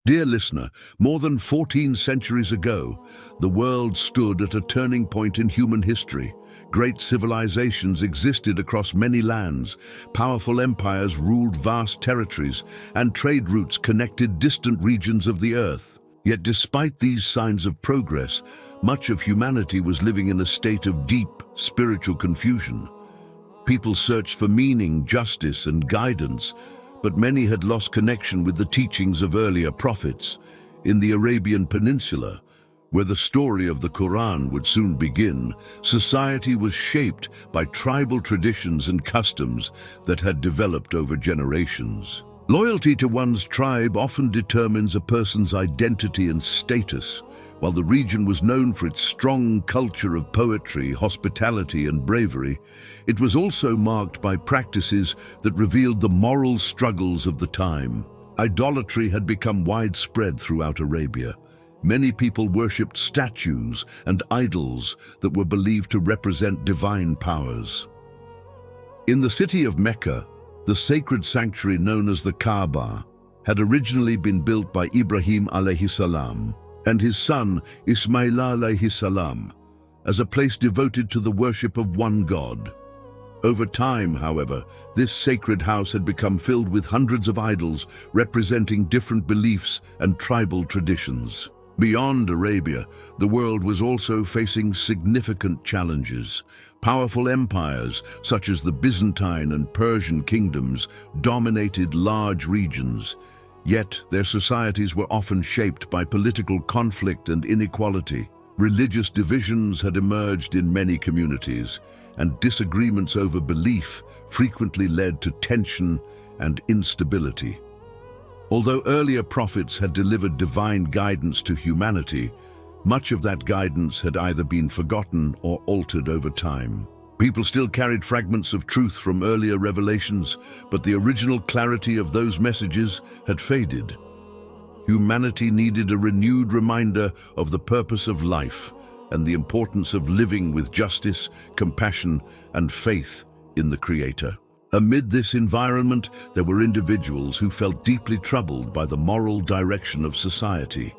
Dear listener, more than 14 centuries ago, the world stood at a turning point in human history. Great civilizations existed across many lands, powerful empires ruled vast territories, and trade routes connected distant regions of the earth. Yet despite these signs of progress, much of humanity was living in a state of deep spiritual confusion. People searched for meaning, justice, and guidance, but many had lost connection with the teachings of earlier prophets. In the Arabian Peninsula, where the story of the Quran would soon begin, society was shaped by tribal traditions and customs that had developed over generations. Loyalty to one's tribe often determines a person's identity and status. While the region was known for its strong culture of poetry, hospitality, and bravery, it was also marked by practices that revealed the moral struggles of the time. Idolatry had become widespread throughout Arabia. Many people worshipped statues and idols that were believed to represent divine powers. In the city of Mecca, the sacred sanctuary known as the Kaaba had originally been built by Ibrahim alayhi salam and his son Ismail alayhi salam as a place devoted to the worship of one God. Over time, however, this sacred house had become filled with hundreds of idols representing different beliefs and tribal traditions. Beyond Arabia, the world was also facing significant challenges. Powerful empires, such as the Byzantine and Persian kingdoms, dominated large regions. Yet their societies were often shaped by political conflict and inequality. Religious divisions had emerged in many communities, and disagreements over belief frequently led to tension and instability. Although earlier prophets had delivered divine guidance to humanity, much of that guidance had either been forgotten or altered over time. People still carried fragments of truth from earlier revelations, but the original clarity of those messages had faded. Humanity needed a renewed reminder of the purpose of life and the importance of living with justice, compassion, and faith in the Creator. Amid this environment, there were individuals who felt deeply troubled by the moral direction of society.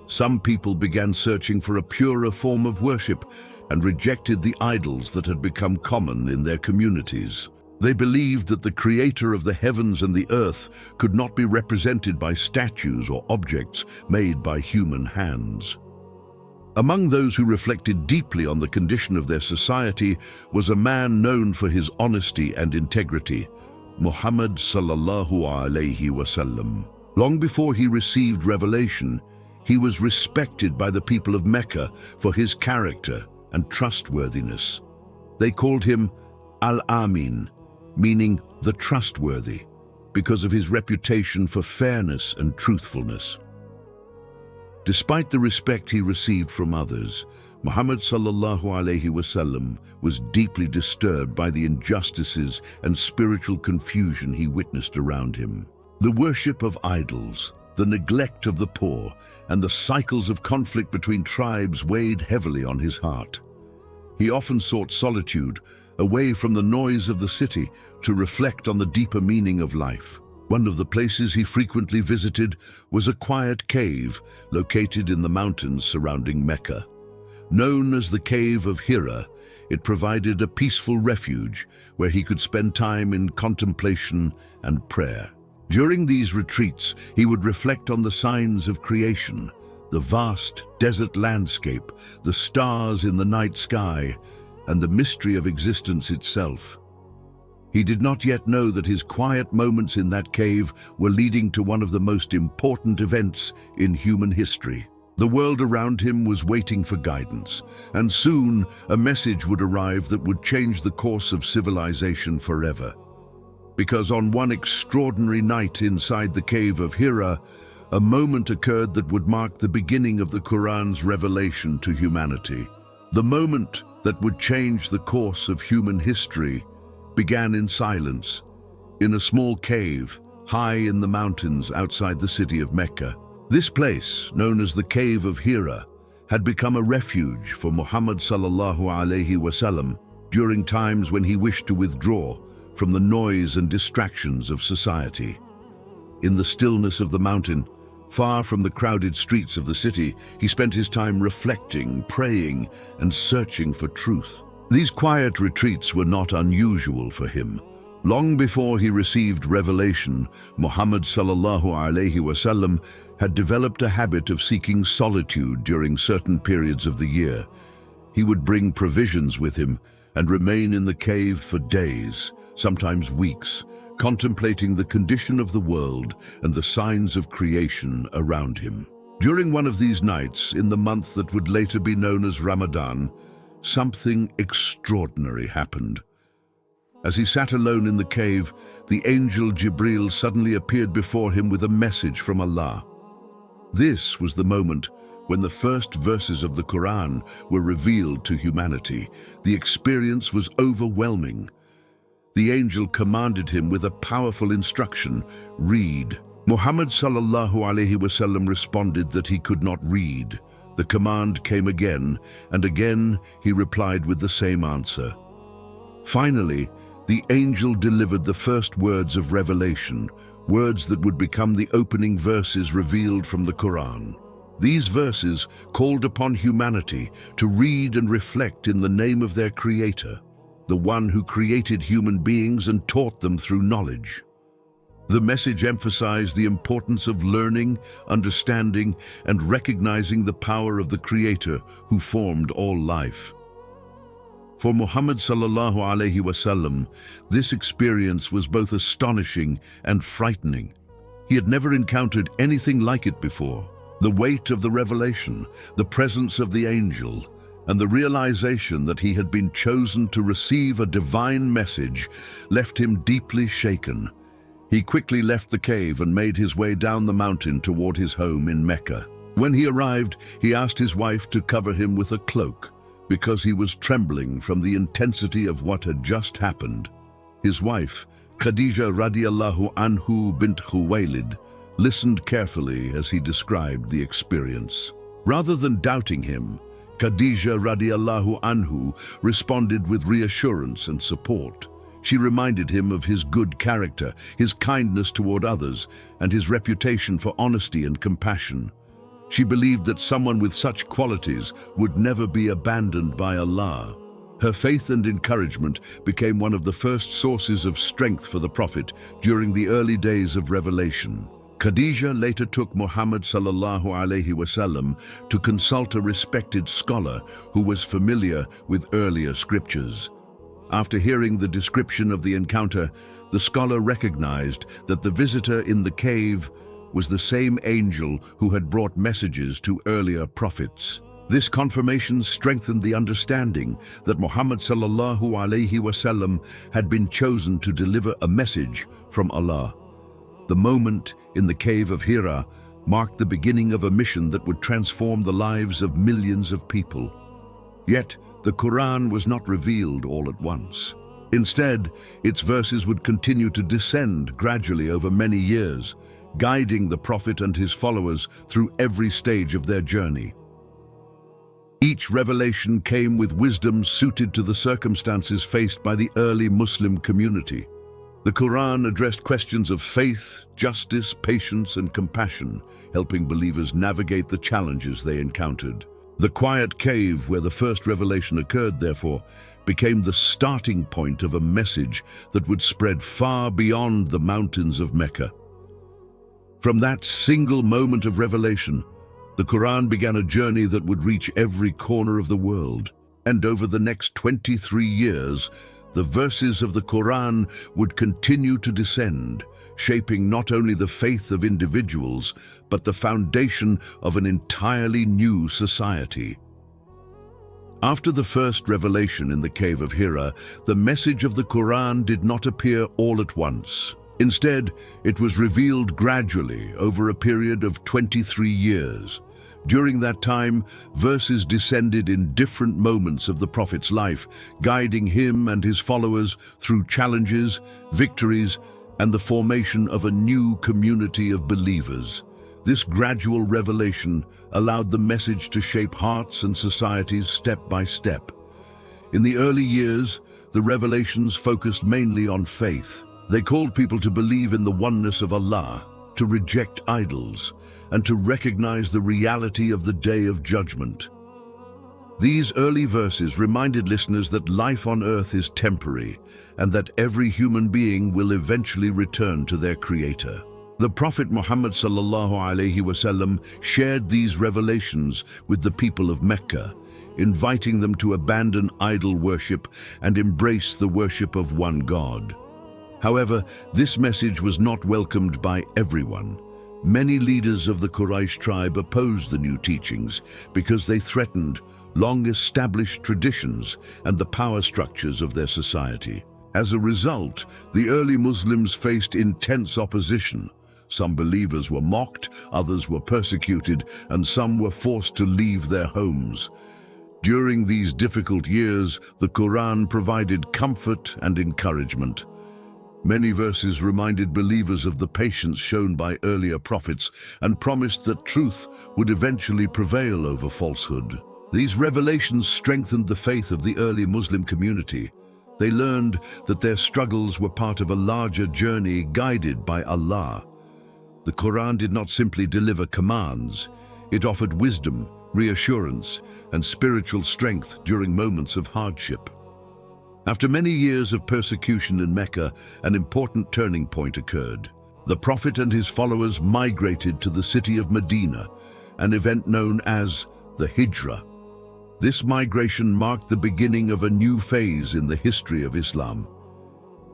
Some people began searching for a purer form of worship and rejected the idols that had become common in their communities. They believed that the Creator of the heavens and the earth could not be represented by statues or objects made by human hands. Among those who reflected deeply on the condition of their society was a man known for his honesty and integrity, Muhammad sallallahu alaihi wasallam. Long before he received revelation, he was respected by the people of Mecca for his character and trustworthiness. They called him Al-Amin, meaning the trustworthy, because of his reputation for fairness and truthfulness. Despite the respect he received from others, Muhammad sallallahu alaihi wasallam was deeply disturbed by the injustices and spiritual confusion he witnessed around him. The worship of idols, the neglect of the poor, and the cycles of conflict between tribes weighed heavily on his heart. He often sought solitude, away from the noise of the city, to reflect on the deeper meaning of life. One of the places he frequently visited was a quiet cave located in the mountains surrounding Mecca. Known as the Cave of Hira, it provided a peaceful refuge where he could spend time in contemplation and prayer. During these retreats, he would reflect on the signs of creation, the vast desert landscape, the stars in the night sky, and the mystery of existence itself. He did not yet know that his quiet moments in that cave were leading to one of the most important events in human history. The world around him was waiting for guidance, and soon a message would arrive that would change the course of civilization forever. Because on one extraordinary night inside the Cave of Hira, a moment occurred that would mark the beginning of the Quran's revelation to humanity. The moment that would change the course of human history began in silence, in a small cave high in the mountains outside the city of Mecca. This place, known as the Cave of Hira, had become a refuge for Muhammad sallallahu alaihi wasallam during times when he wished to withdraw from the noise and distractions of society. In the stillness of the mountain, Far from the crowded streets of the city, he spent his time reflecting, praying, and searching for truth. These quiet retreats were not unusual for him. Long before he received revelation, Muhammad sallallahu alaihi wasallam had developed a habit of seeking solitude during certain periods of the year. He would bring provisions with him and remain in the cave for days, sometimes weeks, contemplating the condition of the world and the signs of creation around him. During one of these nights, in the month that would later be known as Ramadan, something extraordinary happened. As he sat alone in the cave, the angel Jibril suddenly appeared before him with a message from Allah. This was the moment when the first verses of the Quran were revealed to humanity. The experience was overwhelming. The angel commanded him with a powerful instruction: read. Muhammad sallallahu alaihi wasallam responded that he could not read. The command came again, and again he replied with the same answer. Finally, the angel delivered the first words of revelation, words that would become the opening verses revealed from the Quran. These verses called upon humanity to read and reflect in the name of their Creator, the one who created human beings and taught them through knowledge. The message emphasized the importance of learning, understanding, and recognizing the power of the Creator who formed all life. For Muhammad sallallahu alaihi wasallam, this experience was both astonishing and frightening. He had never encountered anything like it before. The weight of the revelation, the presence of the angel, and the realization that he had been chosen to receive a divine message left him deeply shaken. He quickly left the cave and made his way down the mountain toward his home in Mecca. When he arrived, he asked his wife to cover him with a cloak, because he was trembling from the intensity of what had just happened. His wife, Khadija radiallahu anhu bint Khuwaylid, listened carefully as he described the experience. Rather than doubting him, Khadija radiallahu anhu responded with reassurance and support. She reminded him of his good character, his kindness toward others, and his reputation for honesty and compassion. She believed that someone with such qualities would never be abandoned by Allah. Her faith and encouragement became one of the first sources of strength for the Prophet during the early days of revelation. Khadija later took Muhammad sallallahu alaihi wasallam to consult a respected scholar who was familiar with earlier scriptures. After hearing the description of the encounter, the scholar recognized that the visitor in the cave was the same angel who had brought messages to earlier prophets. This confirmation strengthened the understanding that Muhammad sallallahu alaihi wasallam had been chosen to deliver a message from Allah. The moment in the cave of Hira marked the beginning of a mission that would transform the lives of millions of people. Yet, the Quran was not revealed all at once. Instead, its verses would continue to descend gradually over many years, guiding the Prophet and his followers through every stage of their journey. Each revelation came with wisdom suited to the circumstances faced by the early Muslim community. The Quran addressed questions of faith, justice, patience, and compassion, helping believers navigate the challenges they encountered. The quiet cave where the first revelation occurred, therefore, became the starting point of a message that would spread far beyond the mountains of Mecca. From that single moment of revelation, the Quran began a journey that would reach every corner of the world. And over the next 23 years, the verses of the Quran would continue to descend, shaping not only the faith of individuals, but the foundation of an entirely new society. After the first revelation in the cave of Hira, the message of the Quran did not appear all at once. Instead, it was revealed gradually over a period of 23 years. During that time, verses descended in different moments of the Prophet's life, guiding him and his followers through challenges, victories, and the formation of a new community of believers. This gradual revelation allowed the message to shape hearts and societies step by step. In the early years, the revelations focused mainly on faith. They called people to believe in the oneness of Allah, to reject idols, and to recognize the reality of the Day of Judgment. These early verses reminded listeners that life on earth is temporary and that every human being will eventually return to their Creator. The Prophet Muhammad ﷺ shared these revelations with the people of Mecca, inviting them to abandon idol worship and embrace the worship of one God. However, this message was not welcomed by everyone. Many leaders of the Quraysh tribe opposed the new teachings because they threatened long-established traditions and the power structures of their society. As a result, the early Muslims faced intense opposition. Some believers were mocked, others were persecuted, and some were forced to leave their homes. During these difficult years, the Quran provided comfort and encouragement. Many verses reminded believers of the patience shown by earlier prophets and promised that truth would eventually prevail over falsehood. These revelations strengthened the faith of the early Muslim community. They learned that their struggles were part of a larger journey guided by Allah. The Quran did not simply deliver commands, it offered wisdom, reassurance, and spiritual strength during moments of hardship. After many years of persecution in Mecca, an important turning point occurred. The Prophet and his followers migrated to the city of Medina, an event known as the Hijra. This migration marked the beginning of a new phase in the history of Islam.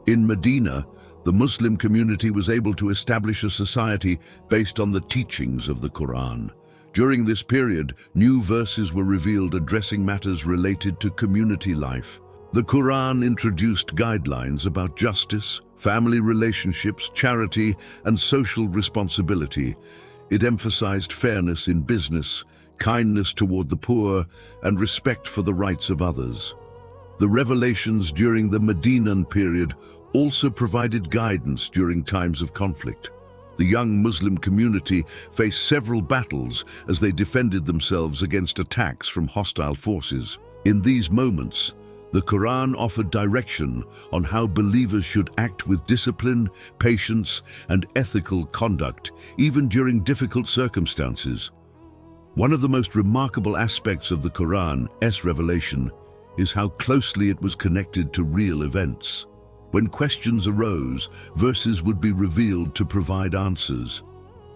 In Medina, the Muslim community was able to establish a society based on the teachings of the Quran. During this period, new verses were revealed addressing matters related to community life. The Quran introduced guidelines about justice, family relationships, charity, and social responsibility. It emphasized fairness in business, kindness toward the poor, and respect for the rights of others. The revelations during the Medinan period also provided guidance during times of conflict. The young Muslim community faced several battles as they defended themselves against attacks from hostile forces. In these moments, the Quran offered direction on how believers should act with discipline, patience, and ethical conduct, even during difficult circumstances. One of the most remarkable aspects of the Quran's revelation is how closely it was connected to real events. When questions arose, verses would be revealed to provide answers.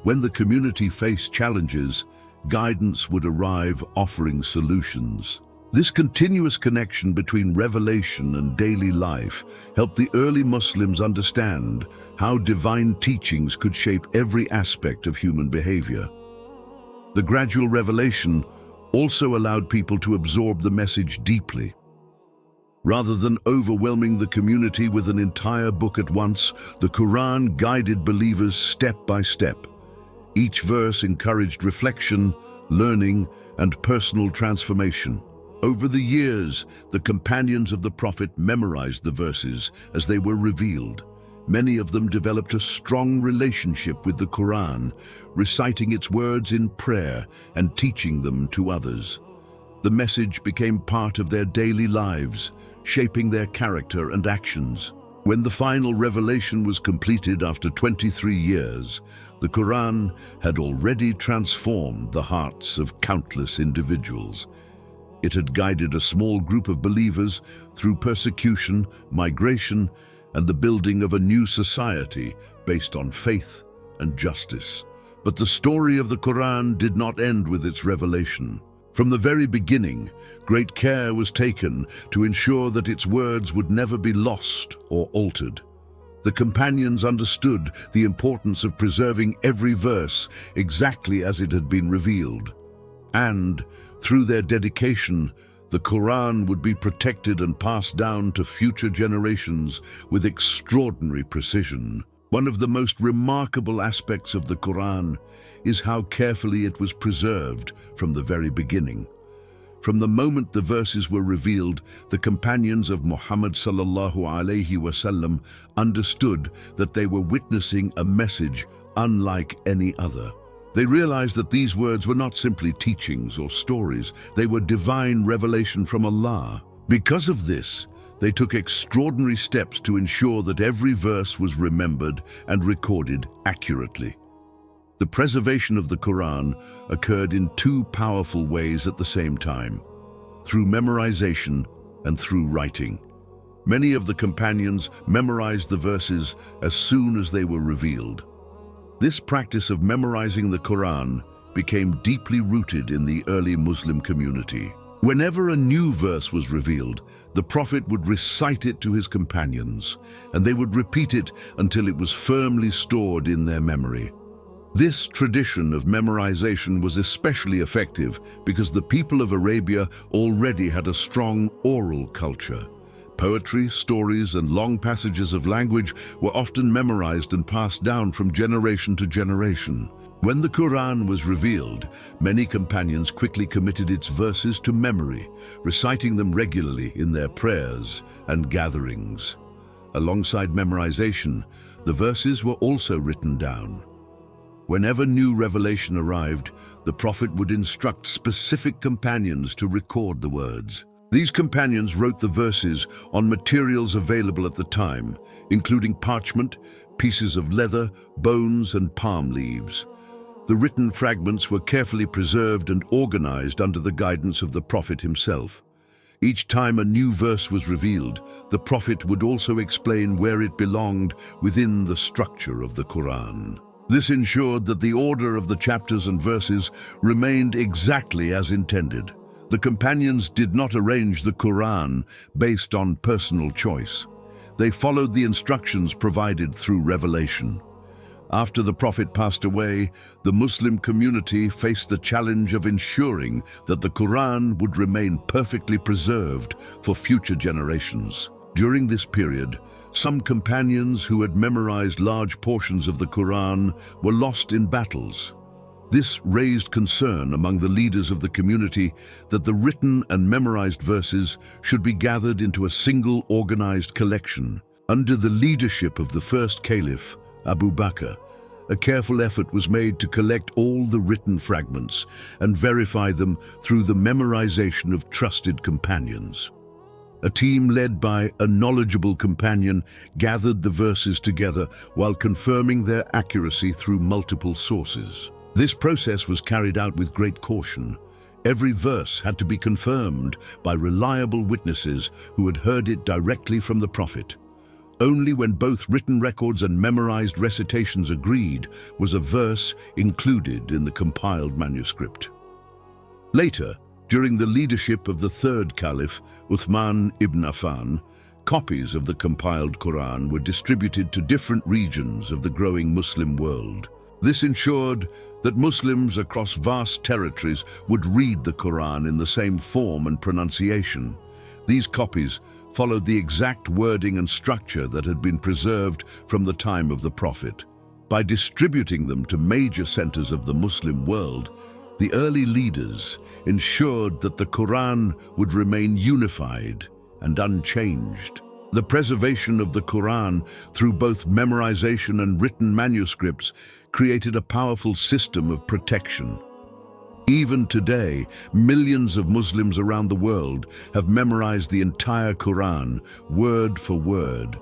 When the community faced challenges, guidance would arrive offering solutions. This continuous connection between revelation and daily life helped the early Muslims understand how divine teachings could shape every aspect of human behavior. The gradual revelation also allowed people to absorb the message deeply. Rather than overwhelming the community with an entire book at once, the Quran guided believers step by step. Each verse encouraged reflection, learning, and personal transformation. Over the years, the companions of the Prophet memorized the verses as they were revealed. Many of them developed a strong relationship with the Quran, reciting its words in prayer and teaching them to others. The message became part of their daily lives, shaping their character and actions. When the final revelation was completed after 23 years, the Quran had already transformed the hearts of countless individuals. It had guided a small group of believers through persecution, migration, and the building of a new society based on faith and justice. But the story of the Quran did not end with its revelation. From the very beginning, great care was taken to ensure that its words would never be lost or altered. The companions understood the importance of preserving every verse exactly as it had been revealed. And, through their dedication, the Quran would be protected and passed down to future generations with extraordinary precision. One of the most remarkable aspects of the Quran is how carefully it was preserved from the very beginning. From the moment the verses were revealed, the companions of Muhammad ﷺ understood that they were witnessing a message unlike any other. They realized that these words were not simply teachings or stories, they were divine revelation from Allah. Because of this, they took extraordinary steps to ensure that every verse was remembered and recorded accurately. The preservation of the Quran occurred in two powerful ways at the same time, through memorization and through writing. Many of the companions memorized the verses as soon as they were revealed. This practice of memorizing the Quran became deeply rooted in the early Muslim community. Whenever a new verse was revealed, the Prophet would recite it to his companions, and they would repeat it until it was firmly stored in their memory. This tradition of memorization was especially effective because the people of Arabia already had a strong oral culture. Poetry, stories, and long passages of language were often memorized and passed down from generation to generation. When the Quran was revealed, many companions quickly committed its verses to memory, reciting them regularly in their prayers and gatherings. Alongside memorization, the verses were also written down. Whenever new revelation arrived, the Prophet would instruct specific companions to record the words. These companions wrote the verses on materials available at the time, including parchment, pieces of leather, bones, and palm leaves. The written fragments were carefully preserved and organized under the guidance of the Prophet himself. Each time a new verse was revealed, the Prophet would also explain where it belonged within the structure of the Quran. This ensured that the order of the chapters and verses remained exactly as intended. The companions did not arrange the Quran based on personal choice. They followed the instructions provided through revelation. After the Prophet passed away, the Muslim community faced the challenge of ensuring that the Quran would remain perfectly preserved for future generations. During this period, some companions who had memorized large portions of the Quran were lost in battles. This raised concern among the leaders of the community that the written and memorized verses should be gathered into a single organized collection. Under the leadership of the first caliph, Abu Bakr, a careful effort was made to collect all the written fragments and verify them through the memorization of trusted companions. A team led by a knowledgeable companion gathered the verses together while confirming their accuracy through multiple sources. This process was carried out with great caution. Every verse had to be confirmed by reliable witnesses who had heard it directly from the Prophet. Only when both written records and memorized recitations agreed was a verse included in the compiled manuscript. Later, during the leadership of the third caliph, Uthman ibn Affan, copies of the compiled Quran were distributed to different regions of the growing Muslim world. This ensured that Muslims across vast territories would read the Quran in the same form and pronunciation. These copies followed the exact wording and structure that had been preserved from the time of the Prophet. By distributing them to major centers of the Muslim world, the early leaders ensured that the Quran would remain unified and unchanged. The preservation of the Quran through both memorization and written manuscripts created a powerful system of protection. Even today, millions of Muslims around the world have memorized the entire Quran, word for word.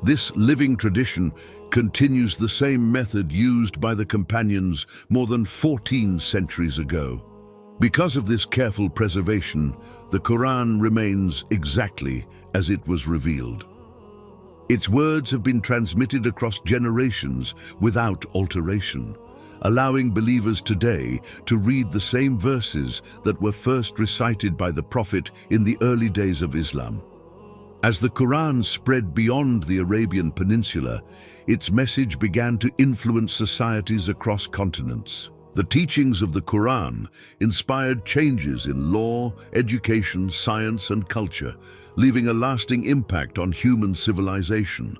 This living tradition continues the same method used by the companions more than 14 centuries ago. Because of this careful preservation, the Quran remains exactly as it was revealed. Its words have been transmitted across generations without alteration, allowing believers today to read the same verses that were first recited by the Prophet in the early days of Islam. As the Quran spread beyond the Arabian Peninsula, its message began to influence societies across continents. The teachings of the Quran inspired changes in law, education, science, and culture, leaving a lasting impact on human civilization.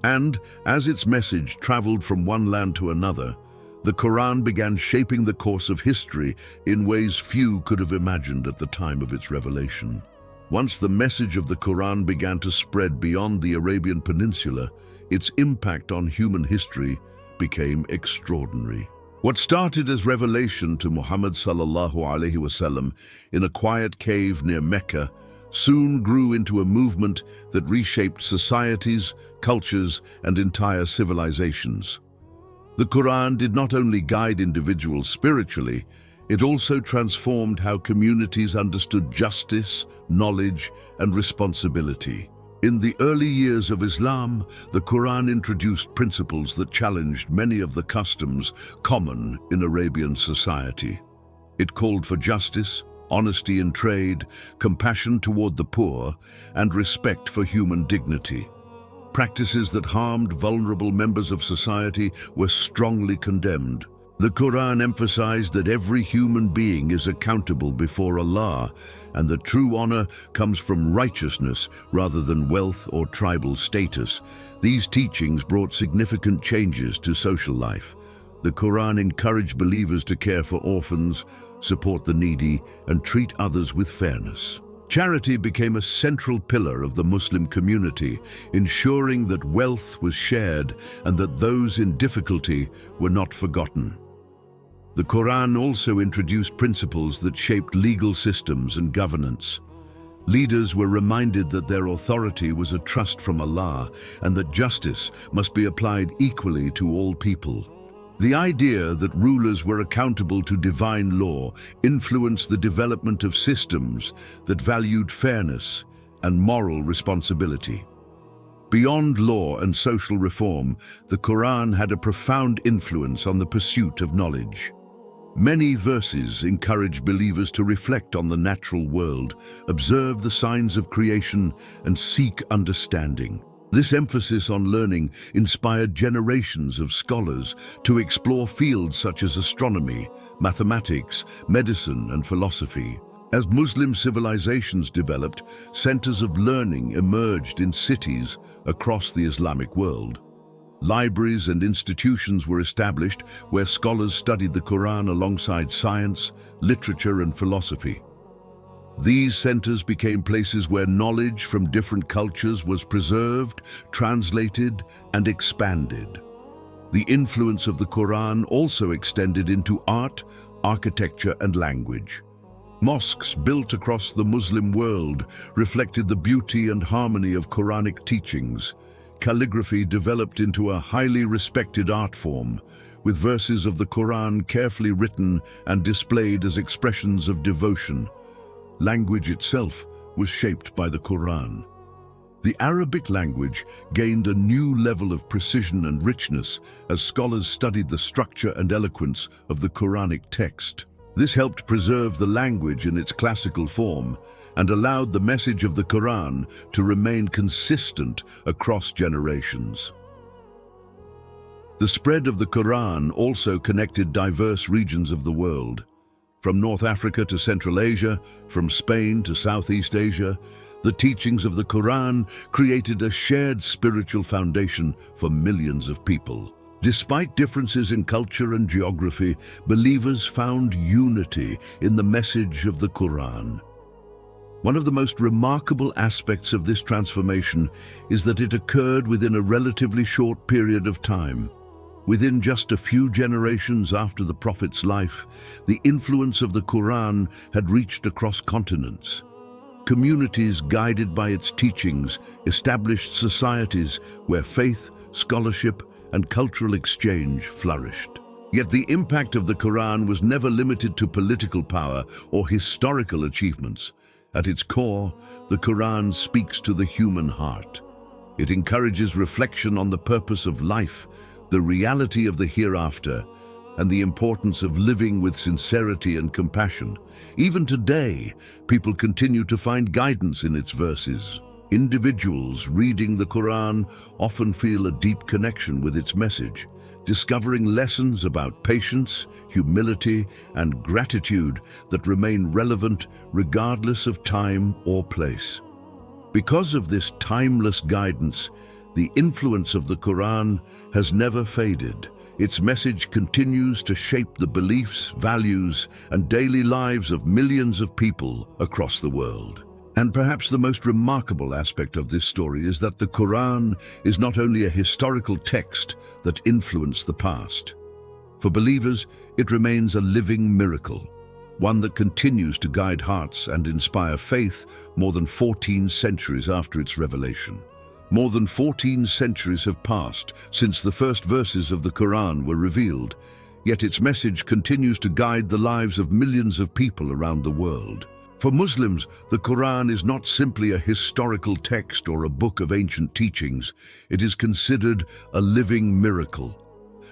And as its message traveled from one land to another, the Quran began shaping the course of history in ways few could have imagined at the time of its revelation. Once the message of the Quran began to spread beyond the Arabian Peninsula, its impact on human history became extraordinary. What started as revelation to Muhammad sallallahu alaihi wasallam in a quiet cave near Mecca soon grew into a movement that reshaped societies, cultures, and entire civilizations. The Quran did not only guide individuals spiritually, it also transformed how communities understood justice, knowledge, and responsibility. In the early years of Islam, the Quran introduced principles that challenged many of the customs common in Arabian society. It called for justice, honesty in trade, compassion toward the poor, and respect for human dignity. Practices that harmed vulnerable members of society were strongly condemned. The Quran emphasized that every human being is accountable before Allah, and that true honor comes from righteousness rather than wealth or tribal status. These teachings brought significant changes to social life. The Quran encouraged believers to care for orphans, support the needy, and treat others with fairness. Charity became a central pillar of the Muslim community, ensuring that wealth was shared and that those in difficulty were not forgotten. The Quran also introduced principles that shaped legal systems and governance. Leaders were reminded that their authority was a trust from Allah and that justice must be applied equally to all people. The idea that rulers were accountable to divine law influenced the development of systems that valued fairness and moral responsibility. Beyond law and social reform, the Quran had a profound influence on the pursuit of knowledge. Many verses encourage believers to reflect on the natural world, observe the signs of creation, and seek understanding. This emphasis on learning inspired generations of scholars to explore fields such as astronomy, mathematics, medicine, and philosophy. As Muslim civilizations developed, centers of learning emerged in cities across the Islamic world. Libraries and institutions were established where scholars studied the Quran alongside science, literature, and philosophy. These centers became places where knowledge from different cultures was preserved, translated, and expanded. The influence of the Quran also extended into art, architecture, and language. Mosques built across the Muslim world reflected the beauty and harmony of Quranic teachings. Calligraphy developed into a highly respected art form, with verses of the Quran carefully written and displayed as expressions of devotion. Language itself was shaped by the Quran. The Arabic language gained a new level of precision and richness as scholars studied the structure and eloquence of the Quranic text. This helped preserve the language in its classical form and allowed the message of the Quran to remain consistent across generations. The spread of the Quran also connected diverse regions of the world. From North Africa to Central Asia, from Spain to Southeast Asia, the teachings of the Quran created a shared spiritual foundation for millions of people. Despite differences in culture and geography, believers found unity in the message of the Quran. One of the most remarkable aspects of this transformation is that it occurred within a relatively short period of time. Within just a few generations after the Prophet's life, the influence of the Quran had reached across continents. Communities guided by its teachings established societies where faith, scholarship, and cultural exchange flourished. Yet the impact of the Quran was never limited to political power or historical achievements. At its core, the Quran speaks to the human heart. It encourages reflection on the purpose of life, the reality of the hereafter, and the importance of living with sincerity and compassion. Even today, people continue to find guidance in its verses. Individuals reading the Quran often feel a deep connection with its message, discovering lessons about patience, humility, and gratitude that remain relevant regardless of time or place. Because of this timeless guidance, the influence of the Quran has never faded. Its message continues to shape the beliefs, values, and daily lives of millions of people across the world. And perhaps the most remarkable aspect of this story is that the Quran is not only a historical text that influenced the past. For believers, it remains a living miracle, one that continues to guide hearts and inspire faith more than 14 centuries after its revelation. More than 14 centuries have passed since the first verses of the Quran were revealed, yet its message continues to guide the lives of millions of people around the world. For Muslims, the Quran is not simply a historical text or a book of ancient teachings. It is considered a living miracle,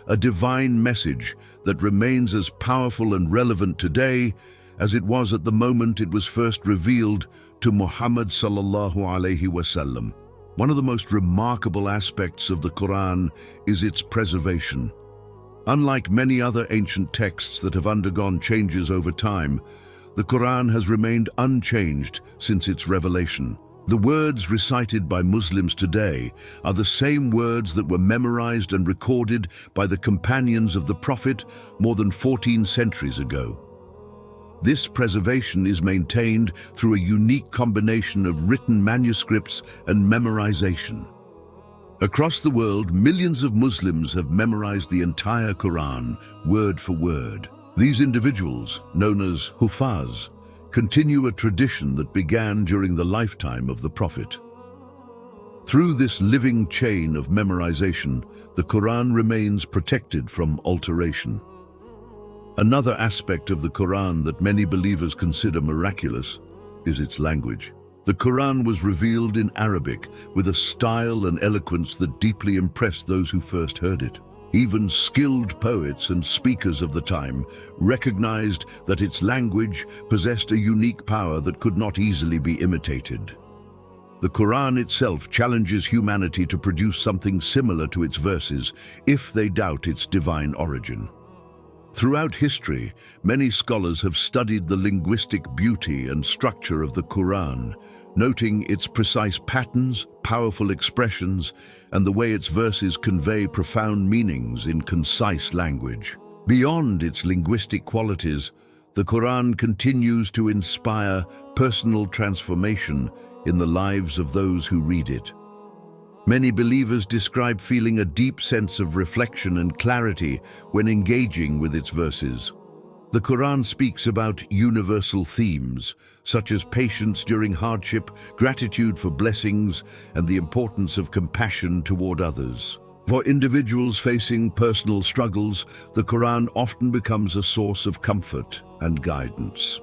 a divine message that remains as powerful and relevant today as it was at the moment it was first revealed to Muhammad sallallahu alaihi wasallam. One of the most remarkable aspects of the Quran is its preservation. Unlike many other ancient texts that have undergone changes over time, the Quran has remained unchanged since its revelation. The words recited by Muslims today are the same words that were memorized and recorded by the companions of the Prophet more than 14 centuries ago. This preservation is maintained through a unique combination of written manuscripts and memorization. Across the world, millions of Muslims have memorized the entire Quran, word for word. These individuals, known as Hufaz, continue a tradition that began during the lifetime of the Prophet. Through this living chain of memorization, the Quran remains protected from alteration. Another aspect of the Quran that many believers consider miraculous is its language. The Quran was revealed in Arabic with a style and eloquence that deeply impressed those who first heard it. Even skilled poets and speakers of the time recognized that its language possessed a unique power that could not easily be imitated. The Quran itself challenges humanity to produce something similar to its verses if they doubt its divine origin. Throughout history, many scholars have studied the linguistic beauty and structure of the Quran, noting its precise patterns, powerful expressions, and the way its verses convey profound meanings in concise language. Beyond its linguistic qualities, the Quran continues to inspire personal transformation in the lives of those who read it. Many believers describe feeling a deep sense of reflection and clarity when engaging with its verses. The Quran speaks about universal themes, such as patience during hardship, gratitude for blessings, and the importance of compassion toward others. For individuals facing personal struggles, the Quran often becomes a source of comfort and guidance.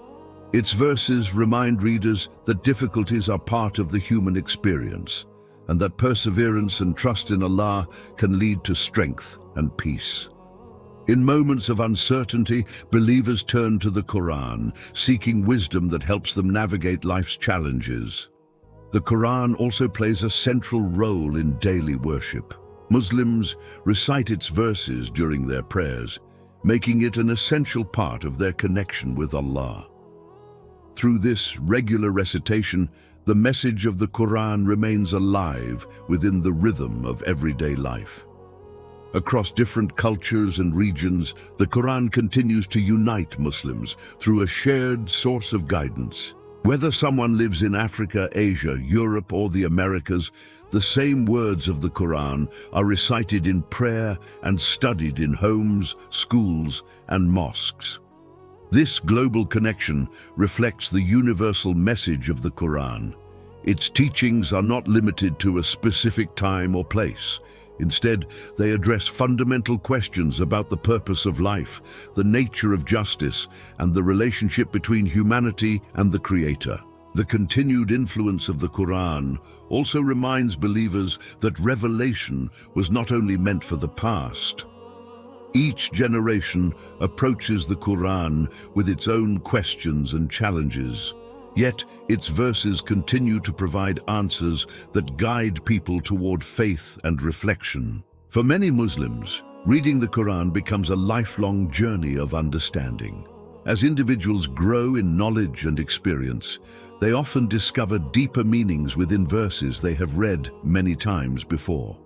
Its verses remind readers that difficulties are part of the human experience, and that perseverance and trust in Allah can lead to strength and peace. In moments of uncertainty, believers turn to the Quran, seeking wisdom that helps them navigate life's challenges. The Quran also plays a central role in daily worship. Muslims recite its verses during their prayers, making it an essential part of their connection with Allah. Through this regular recitation, the message of the Quran remains alive within the rhythm of everyday life. Across different cultures and regions, the Quran continues to unite Muslims through a shared source of guidance. Whether someone lives in Africa, Asia, Europe, or the Americas, the same words of the Quran are recited in prayer and studied in homes, schools, and mosques. This global connection reflects the universal message of the Quran. Its teachings are not limited to a specific time or place. Instead, they address fundamental questions about the purpose of life, the nature of justice, and the relationship between humanity and the Creator. The continued influence of the Quran also reminds believers that revelation was not only meant for the past. Each generation approaches the Quran with its own questions and challenges. Yet, its verses continue to provide answers that guide people toward faith and reflection. For many Muslims, reading the Quran becomes a lifelong journey of understanding. As individuals grow in knowledge and experience, they often discover deeper meanings within verses they have read many times before.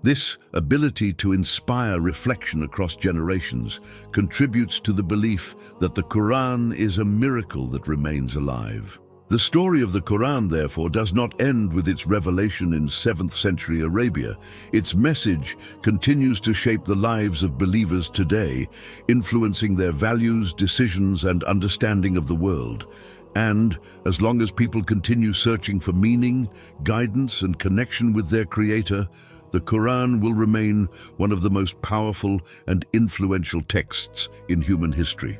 This ability to inspire reflection across generations contributes to the belief that the Quran is a miracle that remains alive. The story of the Quran, therefore, does not end with its revelation in 7th century Arabia. Its message continues to shape the lives of believers today, influencing their values, decisions, and understanding of the world. And as long as people continue searching for meaning, guidance, and connection with their Creator, the Quran will remain one of the most powerful and influential texts in human history.